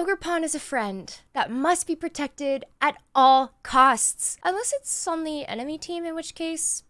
Ogerpon is a friend that must be protected at all costs. Unless it's on the enemy team, in which case,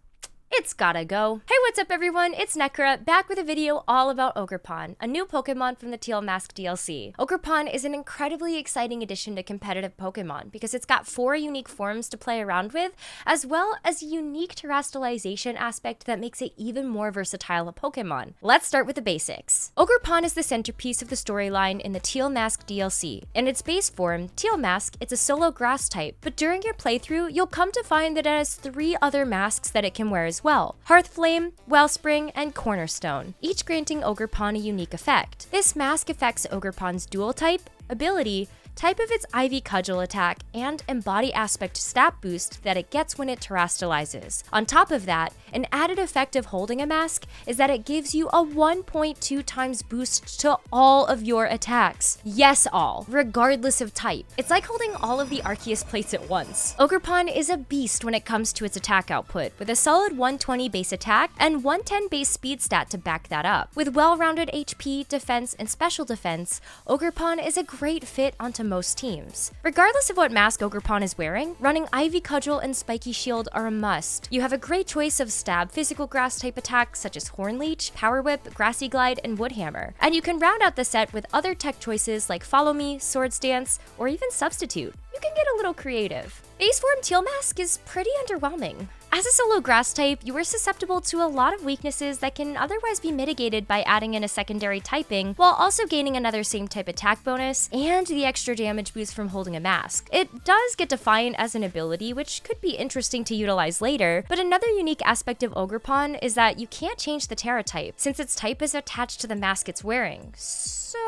it's gotta go. Hey, what's up everyone? It's Nekkra, back with a video all about Ogerpon, a new Pokemon from the Teal Mask DLC. Ogerpon is an incredibly exciting addition to competitive Pokemon because it's got 4 unique forms to play around with, as well as a unique terastallization aspect that makes it even more versatile a Pokemon. Let's start with the basics. Ogerpon is the centerpiece of the storyline in the Teal Mask DLC. In its base form, Teal Mask, it's a solo grass type, but during your playthrough, you'll come to find that it has 3 other masks that it can wear as well: Hearthflame, Wellspring, and Cornerstone, each granting Ogerpon a unique effect. This mask affects Ogerpon's dual type, ability, type of its Ivy Cudgel attack, and embody aspect stat boost that it gets when it terastallizes. On top of that, an added effect of holding a mask is that it gives you a 1.2 times boost to all of your attacks. Yes, all, regardless of type. It's like holding all of the Arceus plates at once. Ogerpon is a beast when it comes to its attack output, with a solid 120 base attack and 110 base speed stat to back that up. With well-rounded HP, defense, and special defense, Ogerpon is a great fit onto most teams. Regardless of what mask Ogerpon is wearing, running Ivy Cudgel and Spiky Shield are a must. You have a great choice of stab physical grass type attacks such as Horn Leech, Power Whip, Grassy Glide, and Wood Hammer. And you can round out the set with other tech choices like Follow Me, Swords Dance, or even Substitute. You can get a little creative. Base form Teal Mask is pretty underwhelming. As a solo grass type, you are susceptible to a lot of weaknesses that can otherwise be mitigated by adding in a secondary typing, while also gaining another same type attack bonus and the extra damage boost from holding a mask. It does get Defiant as an ability, which could be interesting to utilize later, but another unique aspect of Ogerpon is that you can't change the Terra type, since its type is attached to the mask it's wearing. So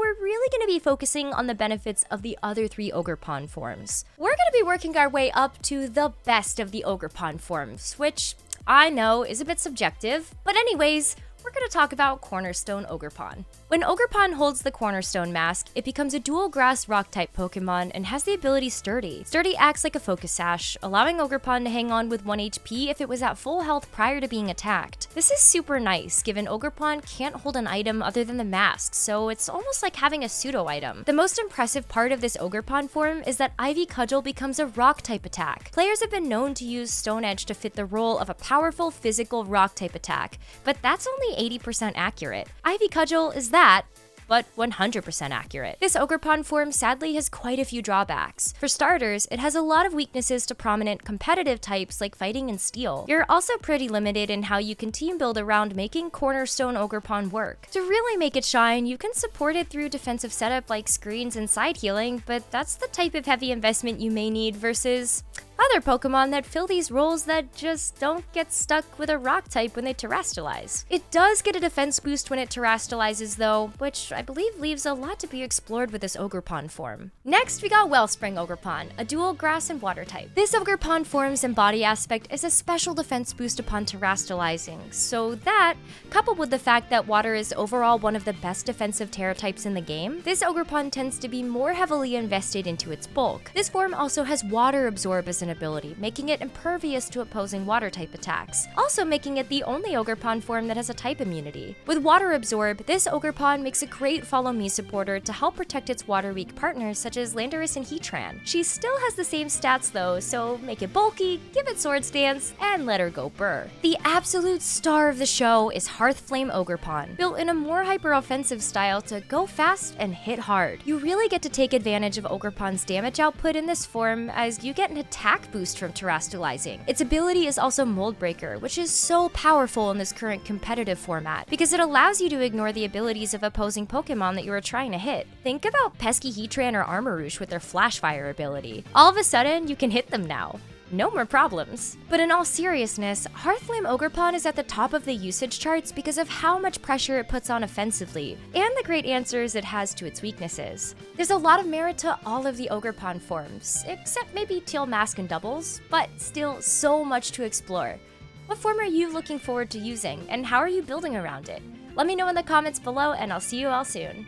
we're really going to be focusing on the benefits of the other 3 Ogerpon forms. We're going to be working our way up to the best of the Ogerpon forms, which I know is a bit subjective, but anyways, we're going to talk about Cornerstone Ogerpon. When Ogerpon holds the Cornerstone mask, it becomes a dual grass rock type Pokemon and has the ability Sturdy. Sturdy acts like a focus sash, allowing Ogerpon to hang on with 1 HP if it was at full health prior to being attacked. This is super nice, given Ogerpon can't hold an item other than the mask, so it's almost like having a pseudo item. The most impressive part of this Ogerpon form is that Ivy Cudgel becomes a rock type attack. Players have been known to use Stone Edge to fit the role of a powerful physical rock type attack, but that's only 80% accurate. Ivy Cudgel is that, but 100% accurate. This Ogerpon form sadly has quite a few drawbacks. For starters, it has a lot of weaknesses to prominent competitive types like Fighting and Steel. You're also pretty limited in how you can team build around making Cornerstone Ogerpon work. To really make it shine, you can support it through defensive setup like screens and side healing, but that's the type of heavy investment you may need versus other Pokemon that fill these roles that just don't get stuck with a rock type when they terastallize. It does get a defense boost when it terastallizes though, which I believe leaves a lot to be explored with this Ogerpon form. Next, we got Wellspring Ogerpon, a dual grass and water type. This Ogerpon form's embody aspect is a special defense boost upon terastallizing, so that, coupled with the fact that water is overall one of the best defensive Terra types in the game, this Ogerpon tends to be more heavily invested into its bulk. This form also has Water Absorb as an ability, making it impervious to opposing water type attacks, also making it the only Ogerpon form that has a type immunity. With Water Absorb, this Ogerpon makes a great Follow Me supporter to help protect its water-weak partners such as Landorus and Heatran. She still has the same stats though, so make it bulky, give it Swords Dance, and let her go burr. The absolute star of the show is Hearthflame Ogerpon, built in a more hyper-offensive style to go fast and hit hard. You really get to take advantage of Ogerpon's damage output in this form as you get an attack boost from terastallizing. Its ability is also Mold Breaker, which is so powerful in this current competitive format because it allows you to ignore the abilities of opposing Pokemon that you are trying to hit. Think about pesky Heatran or Armarouche with their Flash Fire ability. All of a sudden, you can hit them now. No more problems. But in all seriousness, Hearthflame Ogerpon is at the top of the usage charts because of how much pressure it puts on offensively, and the great answers it has to its weaknesses. There's a lot of merit to all of the Ogerpon forms, except maybe Teal Mask and Doubles, but still so much to explore. What form are you looking forward to using, and how are you building around it? Let me know in the comments below, and I'll see you all soon.